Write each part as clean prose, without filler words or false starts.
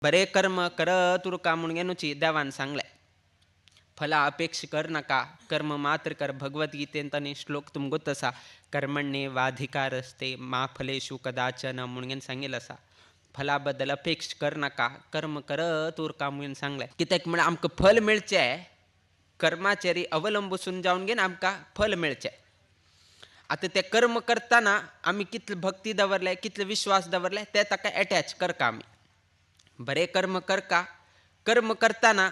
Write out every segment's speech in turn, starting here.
बरे कर्म कर तुरका म्हणून गेनुची देवान सांगले. फला अपेक्षा कर नका, कर्म मात्र कर. भगवद्गीतेंतनी श्लोक तुम गोतसा, कर्मण्ये वाधिकार असते मा फलेशु कदाचन म्हणून सांगेल असा. फलाबद्दल अपेक्षा कर नका, कर्म कर तुरका म्हणून सांगले. कित्याक म्हण आमकां फल मेळचे कर्माचेरी अवलंबून जावन घेन आमकां फल मेळचे. आता ते कर्म करताना आम्ही कितले भक्ती दवरले, कितले विश्वास दवरले ते ताका अटॅच करका. आम्ही बरे कर्म करका, कर्म करताना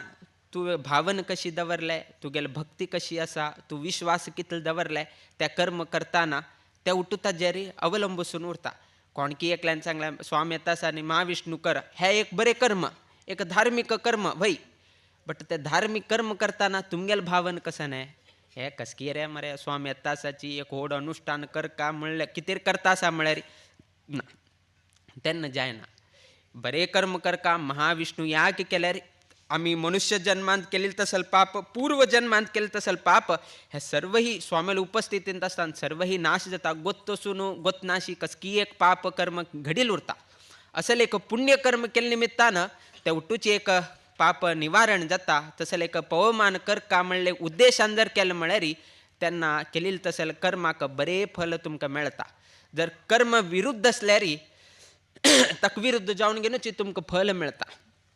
तू भावन कशी दवरले, तुगेल भक्ती कशी असा, तू विश्वास कितले दवरले त्या कर्म करताना त्या उठता जेरी अवलंबून उरता. कोणकी एकल्यान सांगल्या स्वामी येतास आणि महाविष्णू कर, हे एक बरे कर्म, एक धार्मिक कर्म वय. बट ते धार्मिक कर्म करताना तुमगेल भावन कसं नाही, हे कसकी रे मरे स्वामी येतासाची एक होड अनुष्ठान कर का म्हणलं कितीर करतासा म्हळ्यार ना त्यांना जायना. बरे कर्म कर का महाविष्णू याक केल्यार आम्ही मनुष्य जन्मांत केलेलं तसल पाप, पूर्व जन्मांत केलं तसल पाप, हे सर्वही स्वामीला उपस्थितीत असताना सर्वही नाश जाता. गोत्तसून गोतनाशी कसकी एक पाप कर्म घडील उरता. असल एक पुण्यकर्म केल्या निमित्तानं त्या उठूची एक पाप निवारण जाता. तसल एक पवमान कर का म्हणले उद्देशान जर केलं म्हळ्यारी त्यांना केलेलं तसल कर्माक बरे फल तुमकां मेळता. जर कर्म विरुद्ध असल्यारी तक विरुद्ध जावन घेऊनची तुमकां फल मिळता.